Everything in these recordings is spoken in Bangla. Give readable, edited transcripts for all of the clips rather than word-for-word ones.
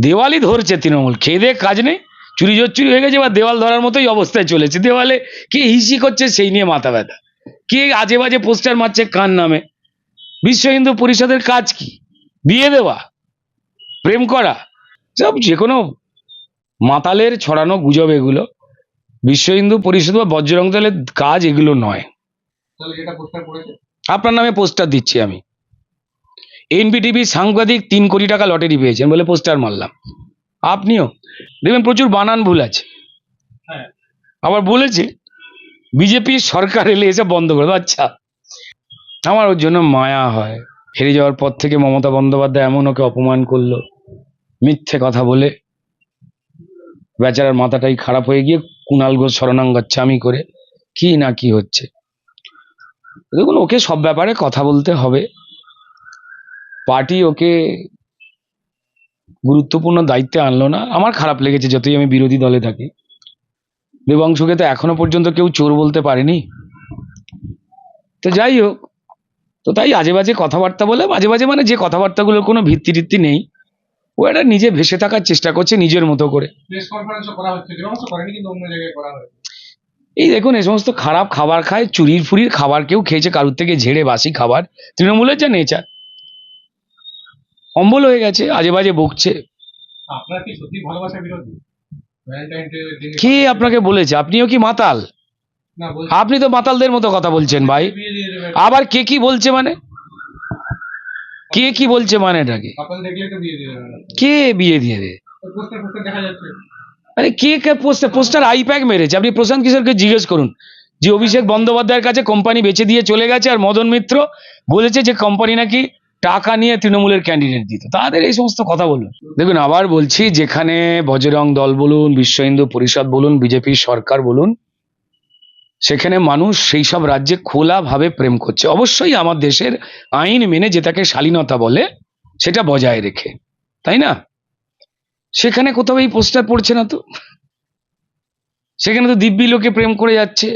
দেওয়ালই ধরছে তৃণমূল, খেয়ে দিয়ে কাজ নেই, চুরি জোচ্চুরি হয়ে গেছে বা দেওয়াল ধরার মতোই অবস্থায় চলেছে। দেওয়ালে কে হিসি করছে সেই নিয়ে মাথা ব্যথা, কে আজে বাজে পোস্টার মারছে কার নামে। বিশ্ব হিন্দু পরিষদের কাজ কি? বিয়ে দেওয়া, প্রেম করা, সব যে কোনো মাতালের ছড়ানো গুজব এগুলো। বিশ্ব হিন্দু পরিষদ বা বজরং দলের কাজ এগুলো নয়। আপনার নামে পোস্টার দিচ্ছি আমি, এনবিটিভি সাংবাদিক 3 কোটি টাকা লটারি পেয়েছেন বলে পোস্টার মারলাম, আপনিও দেখবেন প্রচুর বানান ভুল আছে। আবার বলেছে বিজেপি সরকার এলে এসব বন্ধ করে। আচ্ছা, আমার ওর জন্য মায়া হয়। হেরে যাওয়ার পর থেকে মমতা বন্দ্যোপাধ্যায় এমন ওকে অপমান করলো, মিথ্যে কথা বলে বেচারার মাথাটাই খারাপ হয়ে গিয়ে কুণাল ঘোষ শরণাঙ্গচ্ছামি করে কি না কি হচ্ছে। দেখুন, ওকে সব ব্যাপারে কথা বলতে হবে। পার্টি ওকে গুরুত্বপূর্ণ দায়িত্বে আনলো না, আমার খারাপ লেগেছে। যতই আমি বিরোধী দলে থাকি, দেবাংশুকে তো এখনো পর্যন্ত কেউ চোর বলতে পারেনি। তো যাই হোক, তো তাই আজে বাজে কথাবার্তা বলে, মাঝে মাঝে মানে যে কথাবার্তাগুলোর কোনো ভিত্তি টিত্তি নেই, ও একটা নিজে ভেসে থাকার চেষ্টা করছে নিজের মতো করে। এই দেখুন, এই সমস্ত খারাপ খাবার খায়, চুরির ফুরির খাবার কেউ খেয়েছে কারুর থেকে ঝেড়ে, বাসি খাবার। তৃণমূলের যা নেচার, অম্বল হয়ে গেছে, আজে বাজে বকছে। কে আপনাকে বলেছে? আপনিও কি মাতাল? আপনি তো মাতালদের মতো কথা বলছেন ভাই। আবার কে কি বলছে মানে? কে কি বলছে মানে এটাকে? কে বিয়ে দিয়ে দে? আরে কে কে পোস্টার আইপ্যাক মেরেছে? আপনি প্রশান্ত কিশোরকে জিজ্ঞেস করুন যে অভিষেক বন্দ্যোপাধ্যায়ের কাছে কোম্পানি বেচে দিয়ে চলে গেছে, আর মদন মিত্র বলেছে যে কোম্পানি নাকি টাকা নিয়ে তৃণমূলের ক্যান্ডিডেট দিত। তাদের এই সমস্ত কথা বলুন। দেখুন, আবার বলছি, যেখানে বজরং দল বলুন, বিশ্ব হিন্দু পরিষদ বলুন, বিজেপি সরকার বলুন, সেখানে মানুষ সেই সব রাজ্যে খোলাভাবে প্রেম করছে, অবশ্যই আমার দেশের আইন মেনে, যেটাকে শালীনতা বলে, সেটা বজায় রেখে, তাই না? সেখানে কোথাও এই পোস্টার পড়ছে না তো। সেখানে তো দিব্যি লোকে প্রেম করে যাচ্ছে,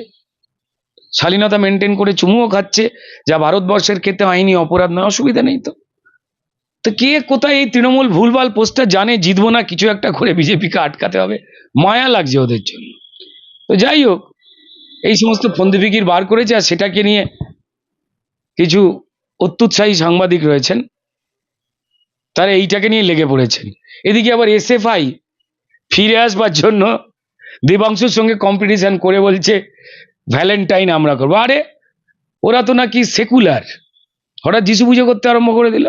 শালীনতা মেনটেন করে চুমুও খাচ্ছে, যা ভারতবর্ষের ক্ষেত্রে আইনি অপরাধ নয়, অসুবিধা নেই তো। তো কে কোথায় এই তৃণমূল ভুলভাল পোস্টার জানে, জিতবো না কিছু একটা করে বিজেপিকে আটকাতে হবে, মায়া লাগছে ওদের জন্য। তো যাই হোক, এই সমস্ত ফন্দিফিকির বার করেছে, আর সেটাকে নিয়ে কিছু অত্যুৎসাহী সাংবাদিক রয়েছেন, তারা এইটাকে নিয়ে লেগে পড়েছেন। এদিকে আবার এসএফআই ফিরে আসবার জন্য দেবাংশুর সঙ্গে কম্পিটিশন করে বলছে ভ্যালেন্টাইন আমরা করবো। আরে ওরা তো নাকি সেকুলার, হঠাৎ যিশু পুজো করতে আরম্ভ করে দিল।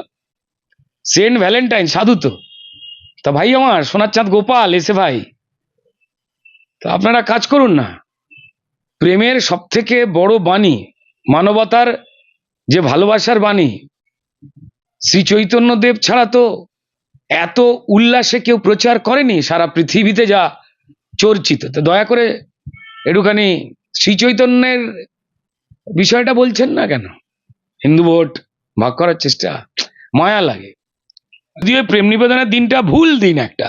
সেন্ট ভ্যালেন্টাইন সাধু তো। তা ভাই আমার সোনার চাঁদ গোপাল এসএফআই, তো আপনারা কাজ করুন না। প্রেমের সব থেকে বড় বাণী, মানবতার যে ভালোবাসার বাণী, শ্রী চৈতন্যদেব ছাড়া তো এত উল্লাসে কেউ প্রচার করেনি সারা পৃথিবীতে যা চর্চিত। তো দয়া করে একটুখানি শ্রী চৈতন্যের বিষয়টা বলছেন না কেন? হিন্দু ভোট ভাগ করার চেষ্টা, মায়া লাগে। যদিও প্রেম নিবেদনের দিনটা ভুল দিন একটা,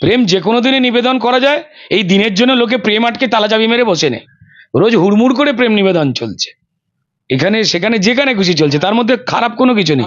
প্রেম যে কোনো দিনে নিবেদন করা যায়। এই দিনের জন্য লোকে প্রেম আটকে তালাচাবি মেরে বসে নেই, রোজ হুড়মুড় করে প্রেম নিবেদন চলছে, এখানে সেখানে যেখানে খুশি চলছে, তার মধ্যে খারাপ কোনো কিছু নেই।